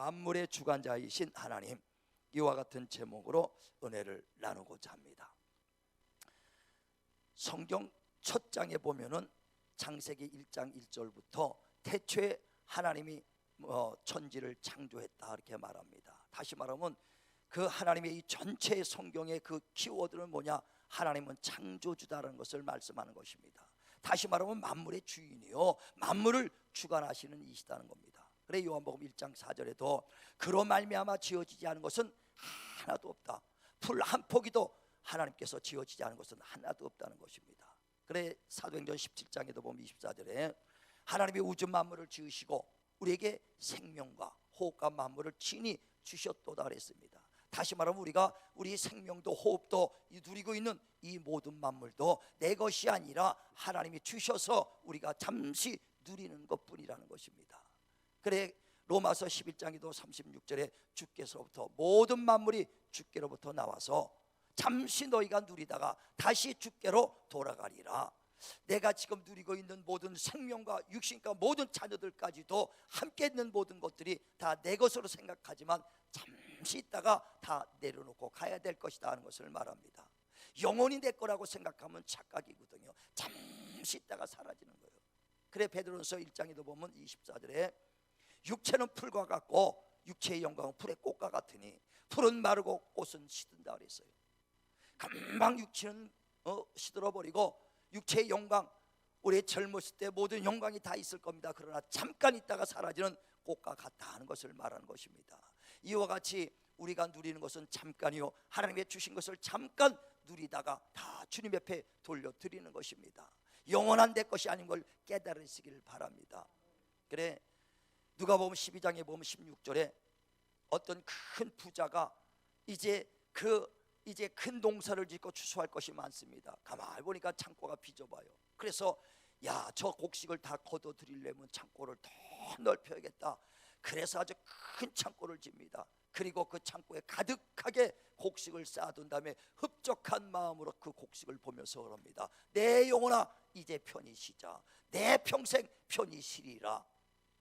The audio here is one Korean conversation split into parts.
만물의 주관자이신 하나님, 이와 같은 제목으로 은혜를 나누고자 합니다. 성경 첫 장에 보면은 창세기 1장 1절부터 태초에 하나님이 천지를 창조했다 이렇게 말합니다. 다시 말하면 그 하나님의 이 전체 성경의 그 키워드는 뭐냐? 하나님은 창조주다라는 것을 말씀하는 것입니다. 다시 말하면 만물의 주인이요, 만물을 주관하시는 이시다는 겁니다. 그래 요한복음 1장 4절에도 그로 말미암아 지어지지 않은 것은 하나도 없다. 풀 한 포기도 하나님께서 지어지지 않은 것은 하나도 없다는 것입니다. 그래 사도행전 17장에도 보면 24절에 하나님이 우주 만물을 지으시고 우리에게 생명과 호흡과 만물을 친히 주셨도다 그랬습니다. 다시 말하면 우리가 우리 생명도 호흡도 누리고 있는 이 모든 만물도 내 것이 아니라 하나님이 주셔서 우리가 잠시 누리는 것뿐이라는 것입니다. 그래 로마서 11장에도 36절에 주께서로부터 모든 만물이 주께로부터 나와서 잠시 너희가 누리다가 다시 주께로 돌아가리라. 내가 지금 누리고 있는 모든 생명과 육신과 모든 자녀들까지도 함께 있는 모든 것들이 다 내 것으로 생각하지만 잠시 있다가 다 내려놓고 가야 될 것이다 하는 것을 말합니다. 영원히 내 거라고 생각하면 착각이거든요. 잠시 있다가 사라지는 거예요. 그래 베드로전서 1장에도 보면 24절에 육체는 풀과 같고 육체의 영광은 풀의 꽃과 같으니 풀은 마르고 꽃은 시든다 그랬어요. 금방 육체는 시들어버리고 육체의 영광, 우리 젊었을 때 모든 영광이 다 있을 겁니다. 그러나 잠깐 있다가 사라지는 꽃과 같다 하는 것을 말하는 것입니다. 이와 같이 우리가 누리는 것은 잠깐이요, 하나님의 주신 것을 잠깐 누리다가 다 주님 옆에 돌려드리는 것입니다. 영원한 내 것이 아닌 걸 깨달으시길 바랍니다. 그래 누가복음 12장에 보면 16절에 어떤 큰 부자가 이제 큰 농사를 짓고 추수할 것이 많습니다. 가만히 보니까 창고가 비좁아요. 그래서 야, 저 곡식을 다 거둬 드리려면 창고를 더 넓혀야겠다. 그래서 아주 큰 창고를 집니다. 그리고 그 창고에 가득하게 곡식을 쌓아둔 다음에 흡족한 마음으로 그 곡식을 보면서 그럽니다. 내 영혼아 이제 편히 쉬자. 내 평생 편히 쉬리라.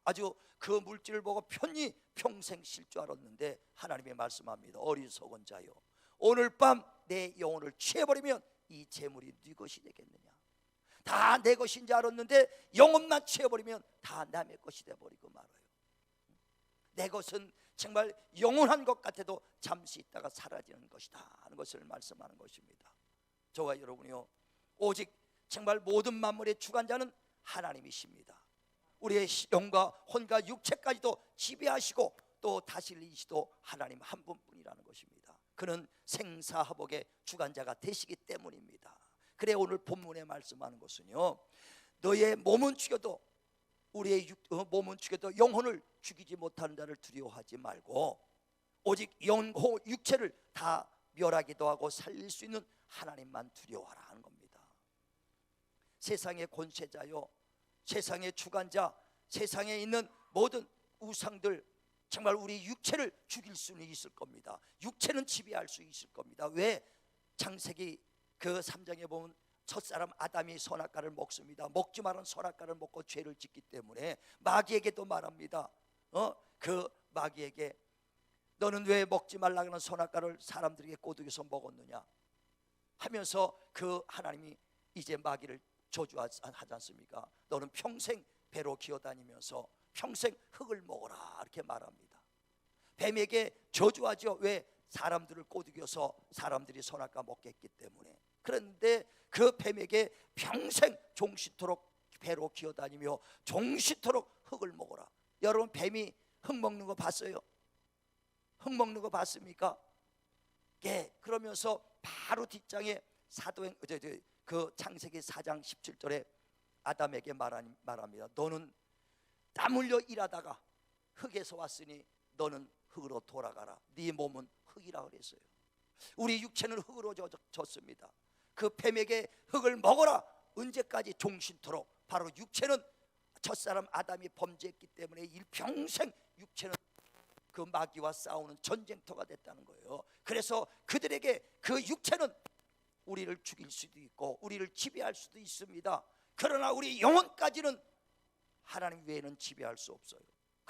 아주 그 물질을 보고 편히 평생 쉴 줄 알았는데 하나님이 말씀합니다. 어리석은 자요, 오늘 밤 내 영혼을 취해버리면 이 재물이 네 것이 되겠느냐. 다 내 것인 줄 알았는데 영혼만 취해버리면 다 남의 것이 돼버리고 말아요. 내 것은 정말 영원한 것 같아도 잠시 있다가 사라지는 것이다 하는 것을 말씀하는 것입니다. 저와 여러분이요, 오직 정말 모든 만물의 주관자는 하나님이십니다. 우리의 영과 혼과 육체까지도 지배하시고 또 다스리시도 하나님 한 분뿐이라는 것입니다. 그는 생사화복의 주관자가 되시기 때문입니다. 그래 오늘 본문에 말씀하는 것은요, 너의 몸은 죽여도 우리의 몸은 죽여도 영혼을 죽이지 못하는 자를 두려워하지 말고 오직 영혼 육체를 다 멸하기도 하고 살릴 수 있는 하나님만 두려워하라 하는 겁니다. 세상의 권세자요, 세상의 주관자, 세상에 있는 모든 우상들 정말 우리 육체를 죽일 수는 있을 겁니다. 육체는 지배할 수 있을 겁니다. 왜? 창세기 그 3장에 보면 첫사람 아담이 선악과를 먹습니다. 먹지 말은 선악과를 먹고 죄를 짓기 때문에 마귀에게도 말합니다. 그 마귀에게 너는 왜 먹지 말라 하는 선악과를 사람들에게 꼬드겨서 먹었느냐 하면서 그 하나님이 이제 마귀를 저주하지 않습니까? 너는 평생 배로 기어다니면서 평생 흙을 먹어라 이렇게 말합니다. 뱀에게 저주하죠. 왜? 사람들을 꼬드겨서 사람들이 선악과 먹게 했기 때문에. 그런데 그 뱀에게 평생 종시토록 배로 기어다니며 종시토록 흙을 먹어라. 여러분 뱀이 흙 먹는 거 봤어요? 흙 먹는 거 봤습니까? 예. 그러면서 바로 뒷장에 사도행 그 창세기 4장 17절에 아담에게 말합니다. 너는 땀 흘려 일하다가 흙에서 왔으니 너는 흙으로 돌아가라. 네 몸은 흙이라 그랬어요. 우리 육체는 흙으로 졌습니다. 그 뱀에게 흙을 먹어라. 언제까지? 종신토록. 바로 육체는 첫사람 아담이 범죄했기 때문에 일평생 육체는 그 마귀와 싸우는 전쟁터가 됐다는 거예요. 그래서 그들에게 그 육체는 우리를 죽일 수도 있고 우리를 지배할 수도 있습니다. 그러나 우리 영혼까지는 하나님 외에는 지배할 수 없어요.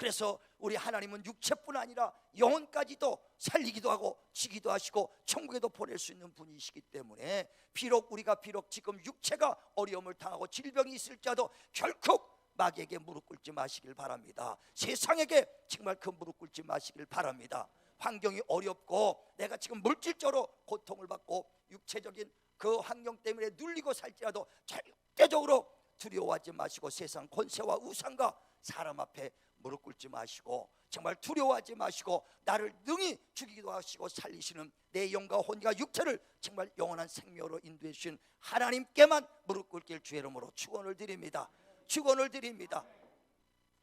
그래서 우리 하나님은 육체뿐 아니라 영혼까지도 살리기도 하고 지기도 하시고 천국에도 보낼 수 있는 분이시기 때문에 비록 우리가 지금 육체가 어려움을 당하고 질병이 있을지라도 결코 마귀에게 무릎 꿇지 마시길 바랍니다. 세상에게 정말 그 무릎 꿇지 마시길 바랍니다. 환경이 어렵고 내가 지금 물질적으로 고통을 받고 육체적인 그 환경 때문에 눌리고 살지라도 절대적으로 두려워하지 마시고 세상 권세와 우상과 사람 앞에 무릎 꿇지 마시고 정말 두려워하지 마시고 나를 능히 죽이기도 하시고 살리시는 내 영과 혼과 육체를 정말 영원한 생명으로 인도해 주신 하나님께만 무릎 꿇길 주의 이름으로 축원을 드립니다. 축원을 드립니다.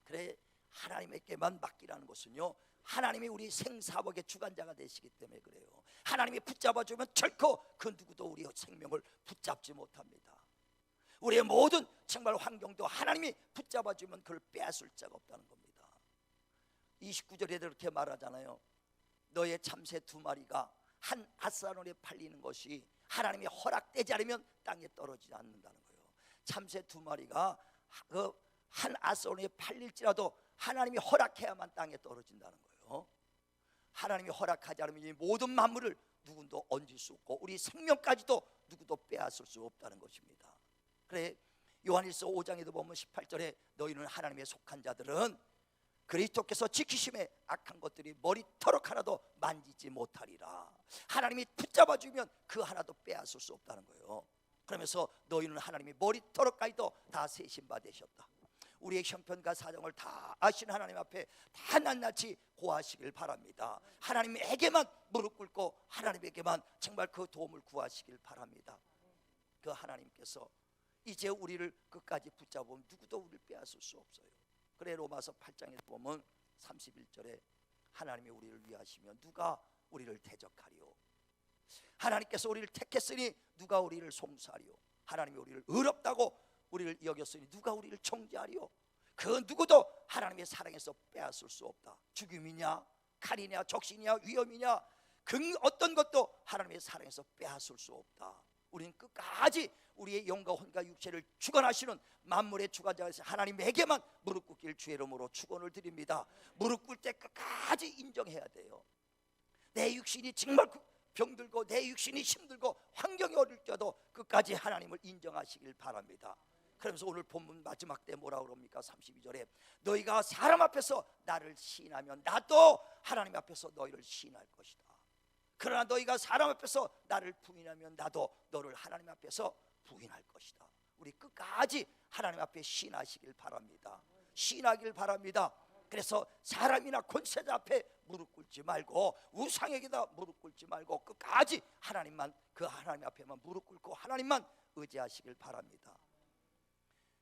그래 하나님께만 맡기라는 것은요, 하나님이 우리 생사복의 주관자가 되시기 때문에 그래요. 하나님이 붙잡아주면 결코 그 누구도 우리의 생명을 붙잡지 못합니다. 우리의 모든 정말 환경도 하나님이 붙잡아주면 그걸 빼앗을 자가 없다는 겁니다. 29절에 이렇게 말하잖아요. 너의 참새 2마리가 한 앗사론에 팔리는 것이 하나님이 허락되지 않으면 땅에 떨어지지 않는다는 거예요. 참새 2마리가 한 앗사론에 팔릴지라도 하나님이 허락해야만 땅에 떨어진다는 거예요. 하나님이 허락하지 않으면 이 모든 만물을 누구도 얹을 수 없고 우리 생명까지도 누구도 빼앗을 수 없다는 것입니다. 그래 요한일서 5장에도 보면 18절에 너희는 하나님의 속한 자들은 그리스도께서 지키심에 악한 것들이 머리털럭 하나도 만지지 못하리라. 하나님이 붙잡아주면 그 하나도 빼앗을 수 없다는 거예요. 그러면서 너희는 하나님이 머리털럭까지도 다 세신 바 되셨다. 우리의 형편과 사정을 다 아신 하나님 앞에 다 낱낱이 고하시길 바랍니다. 하나님에게만 무릎 꿇고 하나님에게만 정말 그 도움을 구하시길 바랍니다. 그 하나님께서 이제 우리를 끝까지 붙잡으면 누구도 우리를 빼앗을 수 없어요. 그래 로마서 8장에 보면 31절에 하나님이 우리를 위하시며 누가 우리를 대적하리요. 하나님께서 우리를 택했으니 누가 우리를 송사하리요. 하나님이 우리를 의롭다고 우리를 여겼으니 누가 우리를 정죄하리요. 그 누구도 하나님의 사랑에서 빼앗을 수 없다. 죽임이냐 칼이냐 적신이냐 위험이냐 그 어떤 것도 하나님의 사랑에서 빼앗을 수 없다. 우리는 끝까지 우리의 영과 혼과 육체를 주관하시는 만물의 주관자이신 하나님에게만 무릎 꿇길 주의 이름으로 축원을 드립니다. 무릎 꿇을 때 끝까지 인정해야 돼요. 내 육신이 정말 병들고 내 육신이 힘들고 환경이 어릴지라도 끝까지 하나님을 인정하시길 바랍니다. 그러면서 오늘 본문 마지막 때 뭐라 그럽니까? 32절에 너희가 사람 앞에서 나를 시인하면 나도 하나님 앞에서 너희를 시인할 것이다. 그러나 너희가 사람 앞에서 나를 부인하면 나도 너를 하나님 앞에서 부인할 것이다. 우리 끝까지 하나님 앞에 시인하시길 바랍니다. 시인하길 바랍니다. 그래서 사람이나 권세자 앞에 무릎 꿇지 말고 우상에게다 무릎 꿇지 말고 끝까지 하나님만 그 하나님 앞에만 무릎 꿇고 하나님만 의지하시길 바랍니다.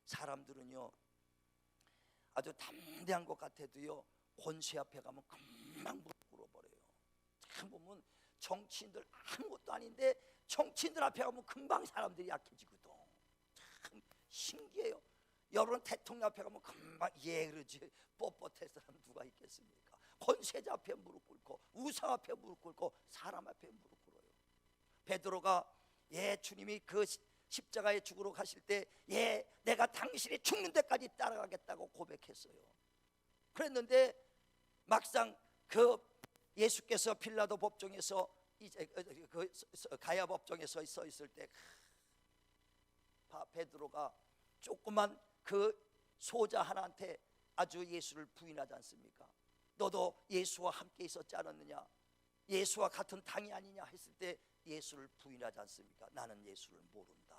사람들은요 아주 담대한 것 같아도요 권세 앞에 가면 금방 무릎 꿇어버려요. 참 보면 정치인들 아무것도 아닌데 정치인들 앞에 가면 금방 사람들이 약해지거든. 참 신기해요. 여러분 대통령 앞에 가면 금방 예 그러지 뻣뻣할 사람 누가 있겠습니까? 권세자 앞에 무릎 꿇고 우상 앞에 무릎 꿇고 사람 앞에 무릎 꿇어요. 베드로가 예 주님이 그 십자가에 죽으러 가실 때 예 내가 당신이 죽는 데까지 따라가겠다고 고백했어요. 그랬는데 막상 그 예수께서 빌라도 법정에서 이제 그 가야 법정에 서 있을 때 베드로가 조그만 그 소자 하나한테 아주 예수를 부인하지 않습니까? 너도 예수와 함께 있었지 않았느냐? 예수와 같은 당이 아니냐 했을 때 예수를 부인하지 않습니까? 나는 예수를 모른다.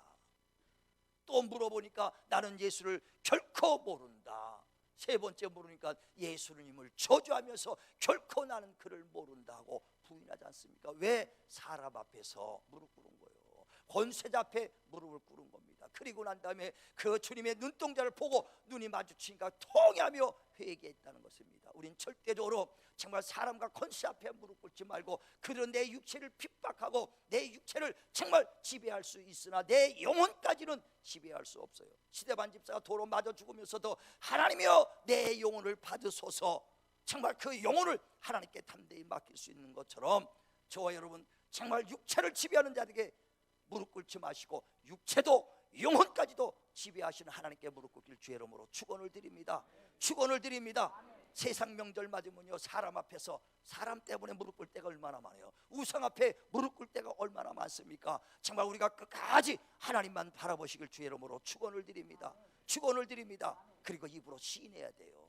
또 물어보니까 나는 예수를 결코 모른다. 세 번째 물으니까 예수님을 저주하면서 결코 나는 그를 모른다고 부인하지 않습니까? 왜? 사람 앞에서 무릎 꿇은 거예요. 권세자 앞에 무릎을 꿇은 겁니다. 그리고 난 다음에 그 주님의 눈동자를 보고 눈이 마주치니까 통하며 회개했다는 것입니다. 우린 절대적으로 정말 사람과 권세 앞에 무릎 꿇지 말고 그들은 내 육체를 핍박하고 내 육체를 정말 지배할 수 있으나 내 영혼까지는 지배할 수 없어요. 시데반 집사가 도로 맞아 죽으면서도 하나님이여 내 영혼을 받으소서 정말 그 영혼을 하나님께 담대히 맡길 수 있는 것처럼 저와 여러분 정말 육체를 지배하는 자들에게 무릎 꿇지 마시고 육체도 영혼까지도 지배하시는 하나님께 무릎 꿇길 주의 이름으로 축원을 드립니다. 축원을 드립니다. 세상 명절 맞으면요, 사람 앞에서 사람 때문에 무릎 꿇을 때가 얼마나 많아요. 우상 앞에 무릎 꿇을 때가 얼마나 많습니까? 정말 우리가 끝까지 하나님만 바라보시길 주의 이름으로 축원을 드립니다. 축원을 드립니다. 그리고 입으로 시인해야 돼요.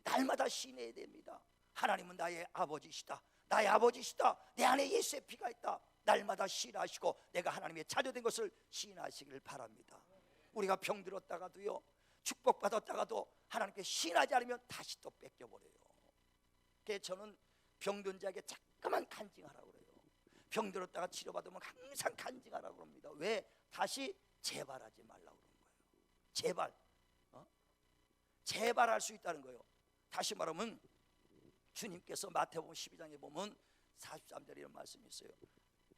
날마다 시인해야 됩니다. 하나님은 나의 아버지시다. 나의 아버지시다. 내 안에 예수의 피가 있다. 날마다 시인하시고 내가 하나님의 자녀된 것을 시인하시기를 바랍니다. 우리가 병들었다가도요, 축복받았다가도 하나님께 시인하지 않으면 다시 또 뺏겨버려요. 그래서 저는 병든 자에게 자꾸만 간증하라고 그래요. 병들었다가 치료받으면 항상 간증하라고 합니다. 왜? 다시 재발하지 말라고 그러는 거예요. 재발할 수 있다는 거예요. 다시 말하면 주님께서 마태복음 12장에 보면 43절에 이런 말씀이 있어요.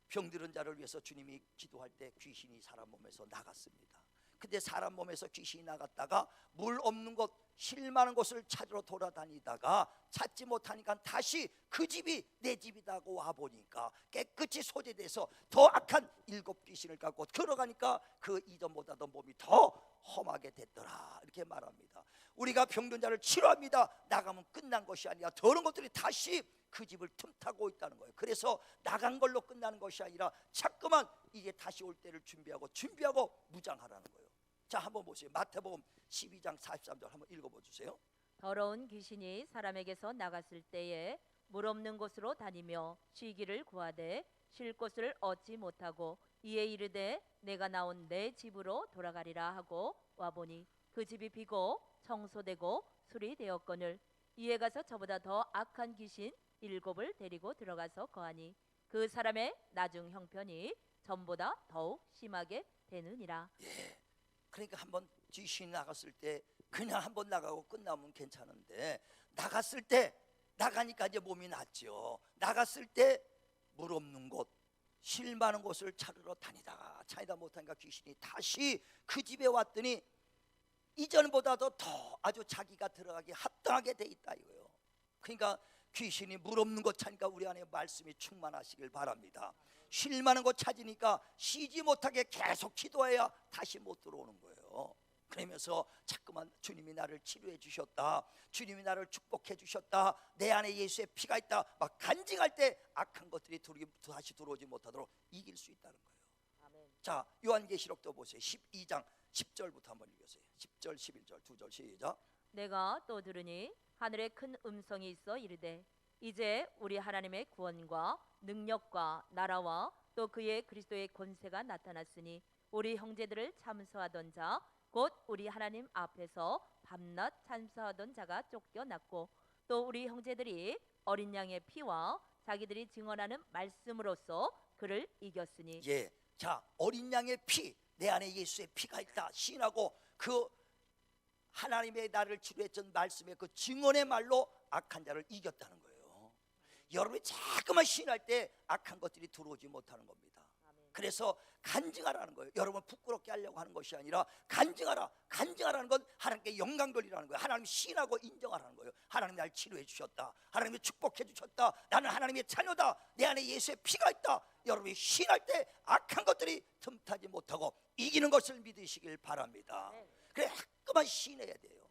병들은 자를 위해서 주님이 기도할 때 귀신이 사람 몸에서 나갔습니다. 근데 사람 몸에서 귀신이 나갔다가 물 없는 곳, 실 많은 곳을 찾으러 돌아다니다가 찾지 못하니까 다시 그 집이 내 집이라고 와보니까 깨끗이 소재돼서 더 악한 7 귀신을 갖고 들어가니까 그 이전보다도 몸이 더 험하게 됐더라, 이렇게 말합니다. 우리가 병든 자를 치료합니다. 나가면 끝난 것이 아니라 더러운 것들이 다시 그 집을 틈타고 있다는 거예요. 그래서 나간 걸로 끝나는 것이 아니라 자꾸만 이제 다시 올 때를 준비하고 무장하라는 거예요. 자, 한번 보세요. 마태복음 12장 43절 한번 읽어보세요. 더러운 귀신이 사람에게서 나갔을 때에 물 없는 곳으로 다니며 쉬기를 구하되 쉴 곳을 얻지 못하고 이에 이르되 내가 나온 내 집으로 돌아가리라 하고 와보니 그 집이 비고 청소되고 수리되었거늘 이에 가서 저보다 더 악한 귀신 7을 데리고 들어가서 거하니 그 사람의 나중 형편이 전보다 더욱 심하게 되느니라. 예. 그러니까 한번 귀신이 나갔을 때 그냥 한번 나가고 끝나면 괜찮은데, 나갔을 때 나가니까 이제 몸이 낫죠. 나갔을 때 물 없는 곳, 실 많은 곳을 찾으러 다니다가 찾다 못하니까 귀신이 다시 그 집에 왔더니 이전보다도 더 아주 자기가 들어가기 합당하게 돼 있다 이거예요. 그러니까 귀신이 물 없는 곳 찾으니까 우리 안에 말씀이 충만하시길 바랍니다. 쉴 만한 곳 찾으니까 쉬지 못하게 계속 기도해야 다시 못 들어오는 거예요. 그러면서 자꾸만 주님이 나를 치료해 주셨다, 주님이 나를 축복해 주셨다, 내 안에 예수의 피가 있다 막 간증할 때 악한 것들이 다시 들어오지 못하도록 이길 수 있다는 거예요. 아멘. 자, 요한계시록도 보세요. 12장 10절부터 한번 읽으세요. 10절 11절 두 절 시작. 내가 또 들으니 하늘에 큰 음성이 있어 이르되 이제 우리 하나님의 구원과 능력과 나라와 또 그의 그리스도의 권세가 나타났으니 우리 형제들을 참소하던 자 곧 우리 하나님 앞에서 밤낮 참소하던 자가 쫓겨났고 또 우리 형제들이 어린 양의 피와 자기들이 증언하는 말씀으로써 그를 이겼으니. 예, 자, 어린 양의 피, 내 안에 예수의 피가 있다 시인하고 그 하나님의 나를 치료했던 말씀의 그 증언의 말로 악한 자를 이겼다는 거예요. 여러분이 자꾸만 시인할 때 악한 것들이 들어오지 못하는 겁니다. 그래서 간증하라는 거예요. 여러분 부끄럽게 하려고 하는 것이 아니라 간증하라. 간증하라는 건 하나님께 영광 돌리라는 거예요. 하나님 시인하고 인정하라는 거예요. 하나님 날 치료해 주셨다, 하나님이 축복해 주셨다, 나는 하나님의 자녀다, 내 안에 예수의 피가 있다. 여러분이 시인할 때 악한 것들이 틈타지 못하고 이기는 것을 믿으시길 바랍니다. 그래, 자꾸만 시인해야 돼요.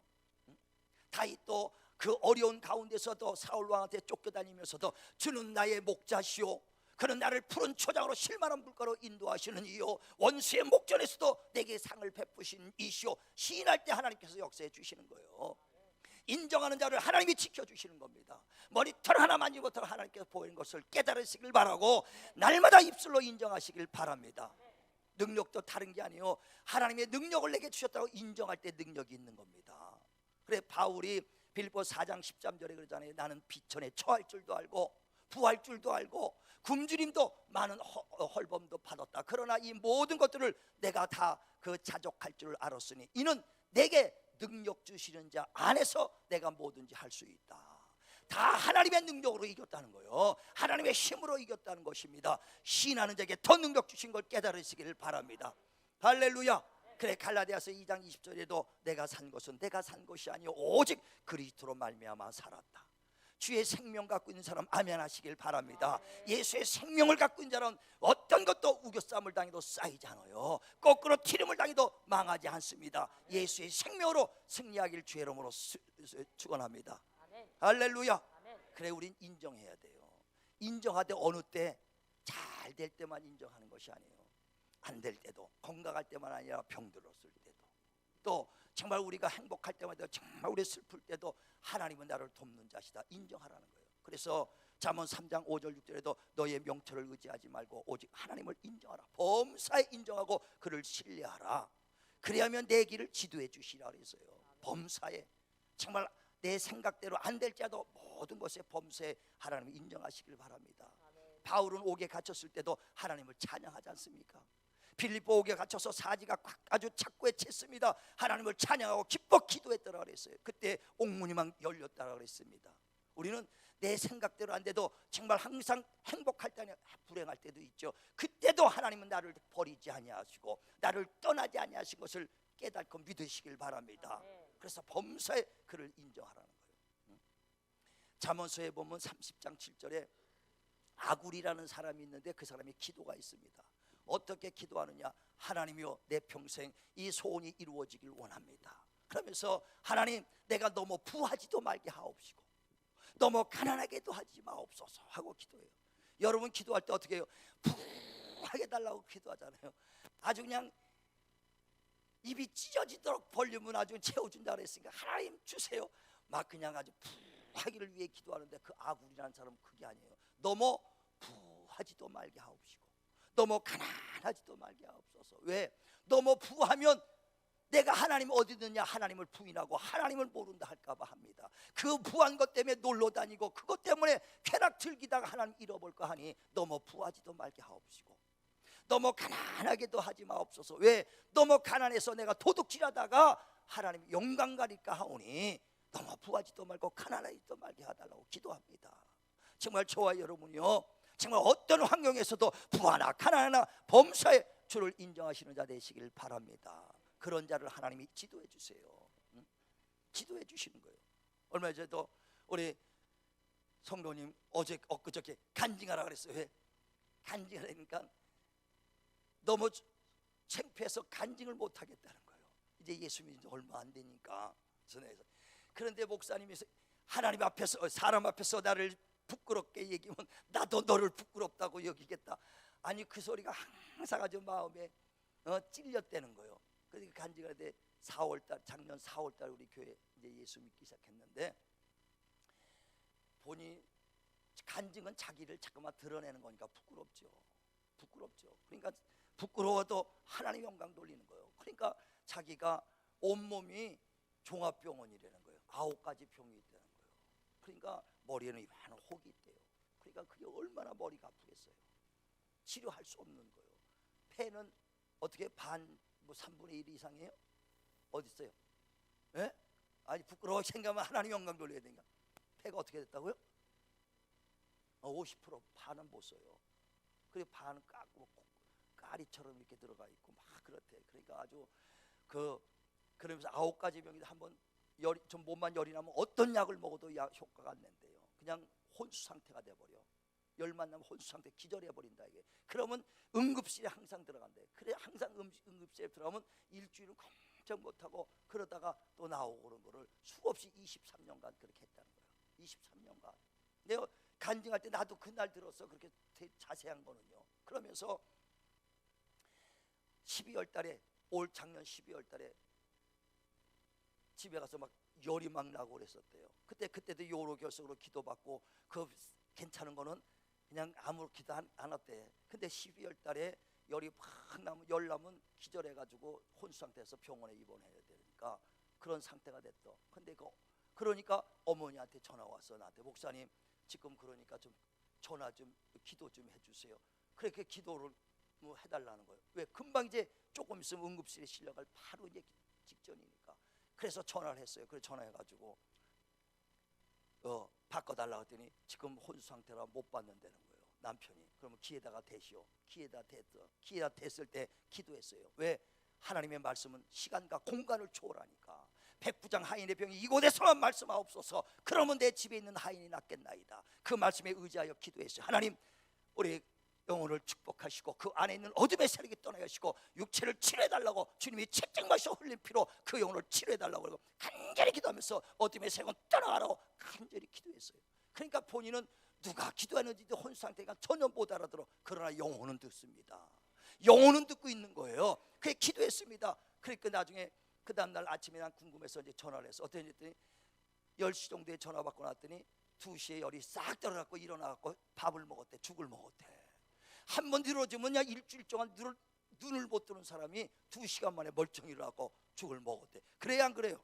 다윗도 그 어려운 가운데서도 사울 왕한테 쫓겨다니면서도 주는 나의 목자시오, 그는 나를 푸른 초장으로 실만한 물가로 인도하시는 이요 원수의 목전에서도 내게 상을 베푸신 이시오. 시인할 때 하나님께서 역사해 주시는 거예요. 인정하는 자를 하나님이 지켜주시는 겁니다. 머리털 하나 만지 못하고 하나님께서 보이는 것을 깨달으시길 바라고 날마다 입술로 인정하시길 바랍니다. 능력도 다른 게 아니에요. 하나님의 능력을 내게 주셨다고 인정할 때 능력이 있는 겁니다. 그래 바울이 빌립보 4장 13절에 그러잖아요. 나는 비천에 처할 줄도 알고 부할 줄도 알고 굶주림도 많은 헐범도 받았다. 그러나 이 모든 것들을 내가 다 그 자족할 줄 알았으니 이는 내게 능력 주시는 자 안에서 내가 뭐든지 할 수 있다. 다 하나님의 능력으로 이겼다는 거예요. 하나님의 힘으로 이겼다는 것입니다. 시인하는 자에게 더 능력 주신 걸 깨달으시기를 바랍니다. 할렐루야. 그래 갈라디아서 2장 20절에도 내가 산 것은 내가 산 것이 아니요 오직 그리스도로 말미암아 살았다. 주의 생명 갖고 있는 사람 아멘 하시길 바랍니다. 예수의 생명을 갖고 있는 자는 어떤 것도 우겨쌈을 당해도 쌓이지 않아요. 거꾸로 튀림을 당해도 망하지 않습니다. 예수의 생명으로 승리하길 주의 이름으로 축원합니다. 할렐루야. 아멘. 그래, 우린 인정해야 돼요. 인정하되 어느 때 잘 될 때만 인정하는 것이 아니에요. 안 될 때도, 건강할 때만 아니라 병들었을 때도, 또 정말 우리가 행복할 때마다, 정말 우리 슬플 때도 하나님은 나를 돕는 자시다 인정하라는 거예요. 그래서 잠언 3장 5절 6절에도 너의 명철을 의지하지 말고 오직 하나님을 인정하라. 범사에 인정하고 그를 신뢰하라. 그래야면 내 길을 지도해 주시라 그랬어요. 범사에, 정말 내 생각대로 안 될지라도 모든 것에 범사에 하나님을 인정하시길 바랍니다. 바울은 옥에 갇혔을 때도 하나님을 찬양하지 않습니까? 빌립보 옥에 갇혀서 사지가 아주 착고에 찼습니다. 하나님을 찬양하고 기뻐 기도했더라 그랬어요. 그때 옥문이 막 열렸다라 그랬습니다. 우리는 내 생각대로 안 돼도 정말 항상 행복할 때나 불행할 때도 있죠. 그때도 하나님은 나를 버리지 아니하시고 나를 떠나지 아니하신 것을 깨닫고 믿으시길 바랍니다. 그래서 범사에 그를 인정하라는 거예요. 잠언서에 보면 30장 7절에 아굴이라는 사람이 있는데 그 사람의 기도가 있습니다. 어떻게 기도하느냐? 하나님이여, 내 평생 이 소원이 이루어지길 원합니다. 그러면서 하나님, 내가 너무 부하지도 말게 하옵시고 너무 가난하게도 하지 마옵소서 하고 기도해요. 여러분 기도할 때 어떻게 해요? 부하게 달라고 기도하잖아요. 아주 그냥 입이 찢어지도록 볼륨은 아주 채워준다 그랬으니까 하나님 주세요. 막 그냥 아주 부하기를 위해 기도하는데 그 아굴이라는 사람은 그게 아니에요. 너무 부하지도 말게 하옵시고 너무 가난하지도 말게 하옵소서. 왜? 너무 부하면 내가 하나님 어디 있느냐 하나님을 부인하고 하나님을 모른다 할까봐 합니다. 그 부한 것 때문에 놀러 다니고 그것 때문에 쾌락 즐기다가 하나님 잃어볼까 하니 너무 부하지도 말게 하옵시고 너무 가난하게도 하지 마옵소서. 왜? 너무 가난해서 내가 도둑질하다가 하나님 영광 가릴까 하오니 너무 부하지도 말고 가난하지도 말게 해달라고 기도합니다. 정말 저와 여러분이요, 정말 어떤 환경에서도 부하나 가난하나 범사에 주를 인정하시는 자 되시길 바랍니다. 그런 자를 하나님이 지도해 주세요. 지도해 주시는 거예요. 얼마 전에도 우리 성도님 엊그저께 간증하라 그랬어요. 왜? 간증하니까 너무 창피해서 간증을 못 하겠다는 거예요. 이제 예수 믿은 지 얼마 안 되니까 전에서. 그런데 목사님이 하나님 앞에서, 사람 앞에서 나를 부끄럽게 얘기하면 나도 너를 부끄럽다고 여기겠다. 아니 그 소리가 항상 아주 마음에 찔렸다는 거예요. 그래서 간증할 때 작년 4월달 우리 교회 이제 예수 믿기 시작했는데, 보니 간증은 자기를 자꾸만 드러내는 거니까 부끄럽죠. 그러니까 부끄러워도 하나님 영광 돌리는 거예요. 그러니까 자기가 온몸이 종합병원이라는 거예요. 9가지 병이 있다는 거예요. 그러니까 머리에는 많은 혹이 있대요. 그러니까 그게 얼마나 머리가 아프겠어요. 치료할 수 없는 거예요. 폐는 어떻게 뭐 3분의 1 이상이에요? 어디 있어요? 예? 아니 부끄러워 생각하면 하나님 영광 돌려야 되니까. 폐가 어떻게 됐다고요? 50% 반은 못 써요. 그리고 반은 까리처럼 이렇게 들어가 있고 막 그렇대. 그러니까 아주 그러면서 9가지 병이 한번 좀 몸만 열이 나면 어떤 약을 먹어도 효과가 안 낸대요. 그냥 혼수 상태가 돼버려. 열만 나면 혼수 상태 기절해 버린다 이게. 그러면 응급실에 항상 들어간대. 그래 항상 응급실에 들어가면 일주일은 꼼짝 못하고 그러다가 또 나오고 그런 거를 수없이 23년간 그렇게 했다는 거예요. 23년간. 내가 간증할 때 나도 그날 들었어. 그렇게 자세한 거는요. 그러면서 12월 달에 작년 12월 달에 집에 가서 막 열이 막 나고 그랬었대요. 그때도 요로 결석으로 기도받고 그 괜찮은 거는 그냥 아무렇게도 안 왔대. 근데 12월 달에 열이 팍 나면 열 나면 기절해가지고 혼수 상태에서 병원에 입원해야 되니까 그런 상태가 됐어. 근데 그러니까 어머니한테 전화 왔어. 나한테 목사님 지금 그러니까 좀 전화 좀 기도 좀 해주세요. 그렇게 기도를 뭐 해달라는 거예요. 왜? 금방 이제 조금 있으면 응급실에 실려갈 바로 이제 직전이니까. 그래서 전화를 했어요. 그래서 전화해가지고 바꿔달라고 했더니 지금 혼수 상태라 못 받는다는 거예요. 남편이. 그러면 기에다가 대시오. 기에다 됐을 때 기도했어요. 왜? 하나님의 말씀은 시간과 공간을 초월하니까. 백부장 하인의 병이 이곳에서만 말씀하옵소서. 그러면 내 집에 있는 하인이 낫겠나이다. 그 말씀에 의지하여 기도했어요. 하나님, 우리 영혼을 축복하시고 그 안에 있는 어둠의 세력이 떠나게 하시고 육체를 치료해달라고 주님이 책정마셔 흘린 피로 그 영혼을 치료해달라고 그러고 간절히 기도하면서 어둠의 세력은 떠나가라고 간절히 기도했어요. 그러니까 본인은 누가 기도하는지도 혼상태가 전혀 못 알아들어. 그러나 영혼은 듣습니다. 영혼은 듣고 있는 거예요. 그게 기도했습니다. 그러니까 나중에 그 다음날 아침에 난 궁금해서 이제 전화를 해서 어떻게 했더니 10시 정도에 전화 받고 났더니 2시에 열이 싹 떨어갖고 일어나갖고 밥을 먹었대. 죽을 먹었대. 한 번 늘어지면 야 일주일 동안 눈을 못 뜨는 사람이 2시간 만에 멀쩡히 일어나고 죽을 먹었대. 그래야 안 그래요?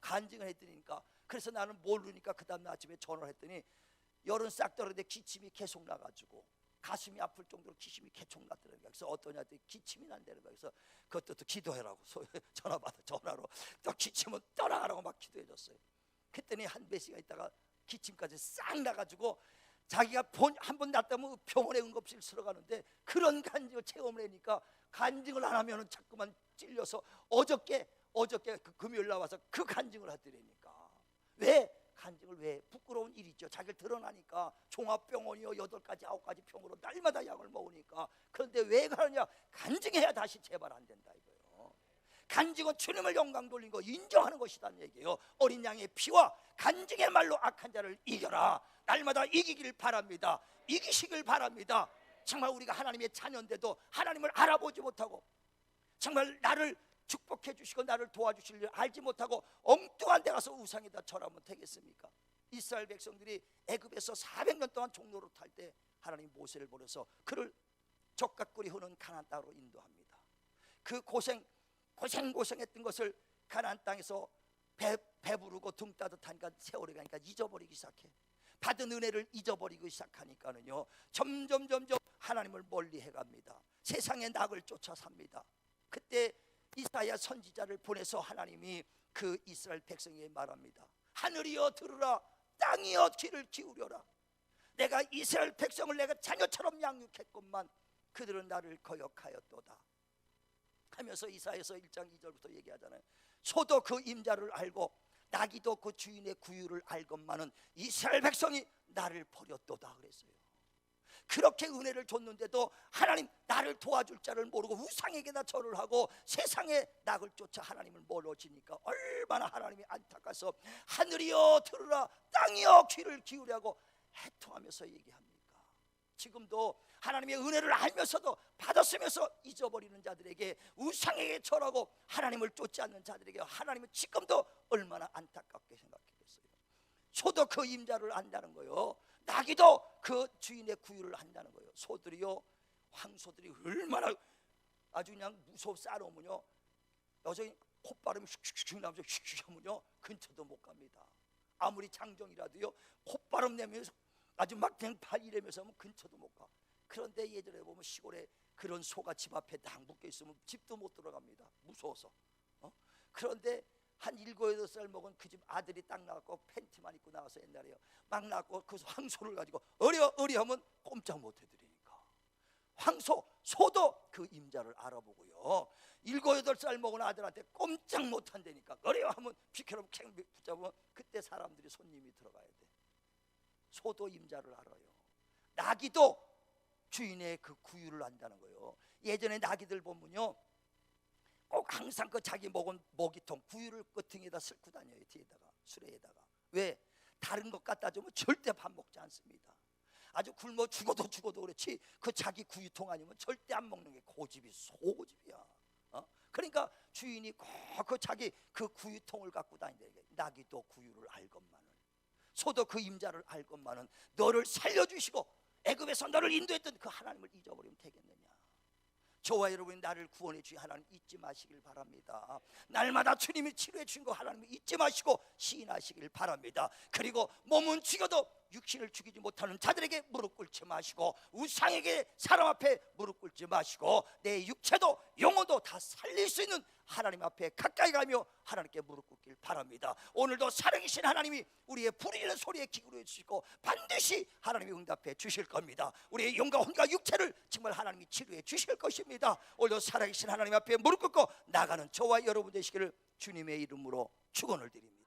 간증을 했더니까. 그래서 나는 모르니까 그 다음날 아침에 전화를 했더니 열은 싹 떨어졌는데 기침이 계속 나가지고 가슴이 아플 정도로 기침이 계속 났더라고요. 그래서 어떠냐 했더니 기침이 난다는 거예요. 그래서 그것도 또 기도해라고 전화 받아 전화로 또 기침은 떠나가라고 막 기도해줬어요. 그랬더니 한 몇 시간 있다가 기침까지 싹 나가지고 자기가 한 번 났다면 병원에 응급실 들어가는데 그런 간증을 체험을 하니까 간증을 안 하면은 자꾸만 찔려서 어저께 그 금요일 나와서 그 간증을 하더라니까. 왜? 간증을 왜? 부끄러운 일이죠. 자기를 드러나니까 종합병원이요 8가지 9가지 병으로 날마다 약을 먹으니까. 그런데 왜 그러냐? 간증해야 다시 재발 안 된다 이거예요. 간증은 주님을 영광 돌린 거 인정하는 것이란 얘기예요. 어린 양의 피와 간증의 말로 악한 자를 이겨라. 날마다 이기길 바랍니다. 이기시길 바랍니다. 정말 우리가 하나님의 자녀인데도 하나님을 알아보지 못하고 정말 나를 축복해 주시고 나를 도와주실 줄 알지 못하고 엉뚱한 데 가서 우상에다 절하면 되겠습니까? 이스라엘 백성들이 애굽에서 400년 동안 종로로 탈 때 하나님 모세를 보내서 그를 적각꿀이 흐르는 가나안 땅으로 인도합니다. 그 고생했던 것을 가나안 땅에서 배부르고 등 따뜻하니까 세월이 가니까 잊어버리기 시작해. 받은 은혜를 잊어버리기 시작하니까는요 점점 하나님을 멀리해 갑니다. 세상의 낙을 쫓아 삽니다. 그때 이사야 선지자를 보내서 하나님이 그 이스라엘 백성에게 말합니다. 하늘이여 들으라, 땅이여 귀를 기울여라. 내가 이스라엘 백성을 내가 자녀처럼 양육했건만 그들은 나를 거역하였도다 하면서 이사야서 1장 2절부터 얘기하잖아요. 소도 그 임자를 알고 나귀도 그 주인의 구유를 알건만은 이스라엘 백성이 나를 버렸도다 그랬어요. 그렇게 은혜를 줬는데도 하나님 나를 도와줄 자를 모르고 우상에게다 절을 하고 세상의 낙을 쫓아 하나님을 멀어지니까 얼마나 하나님이 안타까워서 하늘이여 들으라, 땅이여 귀를 기울이라고 해통하면서 얘기합니까? 지금도 하나님의 은혜를 알면서도 받았으면서 잊어버리는 자들에게, 우상에게 절하고 하나님을 쫓지 않는 자들에게 하나님은 지금도 얼마나 안타깝게 생각했겠어요. 소도 그 임자를 안다는 거예요. 나귀도 그 주인의 구유를 한다는 거예요. 소들이요, 황소들이 얼마나 아주 그냥 무서워 싸놓으면요 여전히 콧바람이 슉슉슉 나면서 슉슉 하면요 근처도 못 갑니다. 아무리 장정이라도요 콧바람 내면서 아주 막 그냥 발 이래면서 하면 근처도 못 가. 그런데 예전에 보면 시골에 그런 소가 집 앞에 딱 묶여 있으면 집도 못 들어갑니다. 무서워서. 그런데 한 7, 8살 먹은 그 집 아들이 딱 나왔고 팬티만 입고 나와서 옛날에요 막 나왔고 그 황소를 가지고 어리 하면 꼼짝 못 해드리니까 소도 그 임자를 알아보고요 7, 8살 먹은 아들한테 꼼짝 못 한다니까 어려 하면 비켜놓고 캥 붙잡으면 그때 사람들이 손님이 들어가야 돼. 소도 임자를 알아요. 나귀도 주인의 그 구유를 안다는 거예요. 예전에 나귀들 보면요 꼭 항상 그 자기 먹은 먹이통 구유를 그 등에다 싣고 다녀요. 뒤에다가 수레에다가. 왜? 다른 것 갖다 주면 절대 밥 먹지 않습니다. 아주 굶어 죽어도 그렇지 그 자기 구유통 아니면 절대 안 먹는 게 고집이 소고집이야. 그러니까 주인이 꼭 그 자기 그 구유통을 갖고 다닌다. 나귀도 구유를 알건만은, 소도 그 임자를 알건만은 너를 살려주시고 애굽에서 너를 인도했던 그 하나님을 잊어버리면 되겠느냐. 저와 여러분이 나를 구원해 주신 하나님 잊지 마시길 바랍니다. 날마다 주님이 치료해 주신 거 하나님을 잊지 마시고 시인하시길 바랍니다. 그리고 몸은 죽여도 육신을 죽이지 못하는 자들에게 무릎 꿇지 마시고 우상에게 사람 앞에 무릎 꿇지 마시고 내 육체도 영혼도 다 살릴 수 있는 하나님 앞에 가까이 가며 하나님께 무릎 꿇길 바랍니다. 오늘도 살아계신 하나님이 우리의 부르짖는 소리에 기울여 주시고 반드시 하나님이 응답해 주실 겁니다. 우리의 영과 혼과 육체를 정말 하나님이 치료해 주실 것입니다. 오늘도 살아계신 하나님 앞에 무릎 꿇고 나가는 저와 여러분 되시기를 주님의 이름으로 축원을 드립니다.